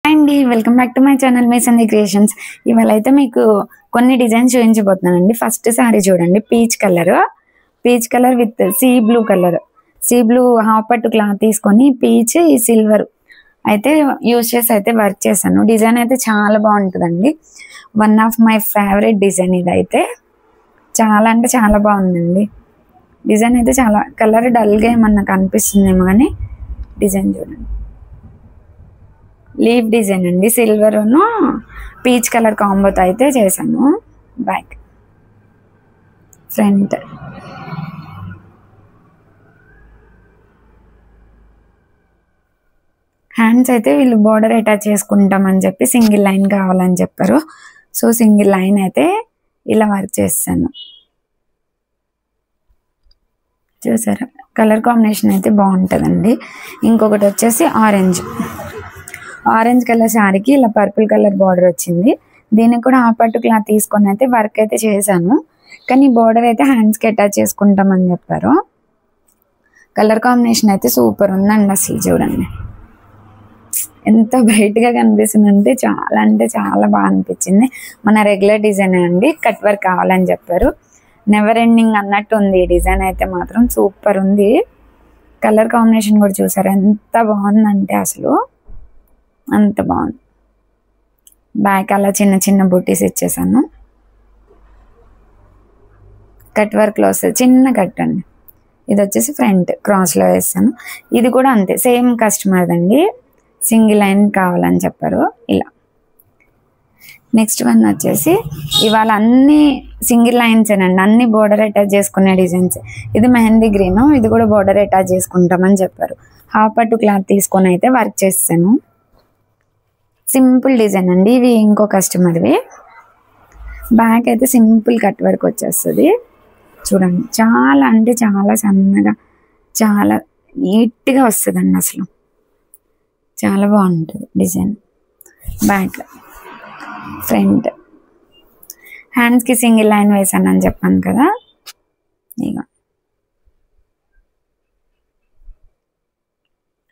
అండి welcome back to my channel మీ Sandhi creations. ఇవాళ అయితే మీకు కొన్ని డిజైన్స్ చూపించబోతున్నానండి. ఫస్ట్ సారీ చూడండి, peach colour with sea blue half పట్టు క్లాత్ తీసుకొని పీచ్ ఈ సిల్వర్ అయితే యూజ్ చేసి అయితే వర్క్ చేశాను. డిజైన్ అయితే చాలా బాగుంటుందండి. One of my favourite design ఇది. అయితే చాలా అంటే చాలా బాగుందండి. డిజైన్ అయితే చాలా కలర్ డల్గా ఏమన్నా కనిపిస్తుందేమో కానీ డిజైన్ చూడండి. లీవ్ డిజైన్ అండి, సిల్వర్ పీచ్ కలర్ కాంబోతో అయితే చేశాను. బ్యాక్ ఫ్రంట్ హ్యాండ్స్ అయితే వీళ్ళు బోర్డర్ అటాచ్ చేసుకుంటామని చెప్పి సింగిల్ లైన్ కావాలని చెప్పారు. సో సింగిల్ లైన్ అయితే ఇలా వర్క్ చేస్తాను. చూసారా, కలర్ కాంబినేషన్ అయితే బాగుంటుందండి. ఇంకొకటి వచ్చేసి ఆరెంజ్ కలర్ శారీకి ఇలా పర్పుల్ కలర్ బార్డర్ వచ్చింది. దీనికి కూడా హాఫ్ పట్టు క్లాత్ తీసుకొని అయితే వర్క్ అయితే చేశాను. కానీ బార్డర్ అయితే హ్యాండ్స్కి అటాచ్ చేసుకుంటామని చెప్పారు. కలర్ కాంబినేషన్ అయితే సూపర్ ఉందండి. అసలు చూడండి ఎంత బ్రైట్గా కనిపిస్తుంది అంటే చాలా బాగా అనిపించింది. మన రెగ్యులర్ డిజైన్ అండి, కట్ వర్క్ కావాలని చెప్పారు. నెవర్ ఎండింగ్ అన్నట్టు ఉంది ఈ డిజైన్ అయితే మాత్రం సూపర్ ఉంది. కలర్ కాంబినేషన్ కూడా చూసారు ఎంత బాగుందంటే అసలు అంత బాగుంది. బ్యాక్ అలా చిన్న చిన్న బూటీస్ ఇచ్చేసాను. కట్ వర్క్లో వస్తుంది, చిన్న కట్ అండి. ఇది వచ్చేసి ఫ్రంట్ క్రాస్లో వేస్తాను. ఇది కూడా అంతే, సేమ్ కస్టమర్ అండి, సింగిల్ లైన్ కావాలని చెప్పారు. ఇలా నెక్స్ట్ వన్ వచ్చేసి ఇవాళ అన్ని సింగిల్ లైన్స్ అండి, అన్ని బోర్డర్ అటాచ్ చేసుకునే డిజైన్స్. ఇది మెహందీ గ్రీన్, ఇది కూడా బోర్డర్ అటాచ్ చేసుకుంటామని చెప్పారు. హాఫ్ పట్టు క్లాత్ తీసుకొని అయితే వర్క్ చేస్తాను. సింపుల్ డిజైన్ అండి, ఇవి ఇంకో కస్టమర్వి. బ్యాక్ అయితే సింపుల్ కట్ వర్క్ వచ్చేస్తుంది. చూడండి చాలా అంటే చాలా సన్నగా చాలా నీట్గా వస్తుందండి. అసలు చాలా బాగుంటుంది డిజైన్. బ్యాక్ ఫ్రంట్ హ్యాండ్స్కి సింగిల్ లైన్ వేసానని చెప్పాను కదా. ఇక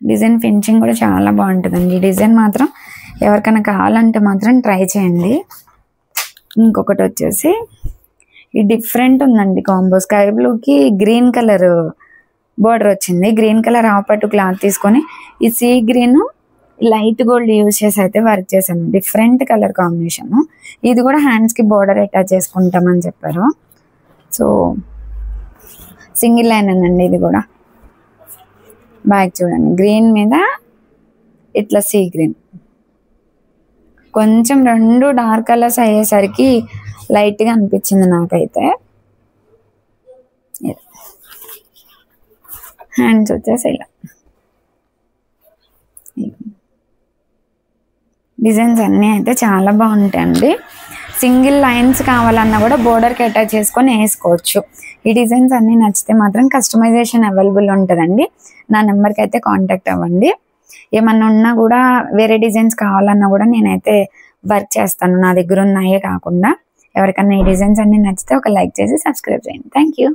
డిజైన్ ఫినిషింగ్ కూడా చాలా బాగుంటుందండి. ఈ డిజైన్ మాత్రం ఎవరికైనా కావాలంటే మాత్రం ట్రై చేయండి. ఇంకొకటి వచ్చేసి ఈ డిఫరెంట్ ఉందండి కాంబో. స్కై బ్లూకి గ్రీన్ కలర్ బోర్డర్ వచ్చింది. గ్రీన్ కలర్ హాఫ్ పట్టు క్లాత్ తీసుకొని ఈ sea green light gold use చేసి అయితే వర్క్ చేశాను. Different colour combination. ఇది కూడా హ్యాండ్స్కి బోర్డర్ అటాచ్ చేసుకుంటామని చెప్పారు. సో సింగిల్ లైన్ అండి ఇది కూడా. బ్యాక్ చూడండి, గ్రీన్ మీద ఇట్లా సీ గ్రీన్. కొంచెం రెండు డార్క్ కలర్స్ అయ్యేసరికి లైట్గా అనిపించింది నాకైతే. హ్యాండ్స్ వచ్చేసి ఇలా డిజైన్స్ అన్నీ అయితే చాలా బాగుంటాయండి. సింగిల్ లైన్స్ కావాలన్నా కూడా బోర్డర్కి అటాచ్ చేసుకొని వేసుకోవచ్చు. ఈ డిజైన్స్ అన్నీ నచ్చితే మాత్రం కస్టమైజేషన్ అవైలబుల్ ఉంటుందండి. నా నెంబర్కి అయితే కాంటాక్ట్ అవ్వండి. ఏమన్నా ఉన్నా కూడా వేరే డిజైన్స్ కావాలన్నా కూడా నేనైతే వర్క్ చేస్తాను. నా దగ్గర ఉన్నాయే కాకుండా ఎవరికన్నా ఈ డిజైన్స్ అన్నీ నచ్చితే ఒక లైక్ చేసి సబ్స్క్రైబ్ చేయండి. Thank you.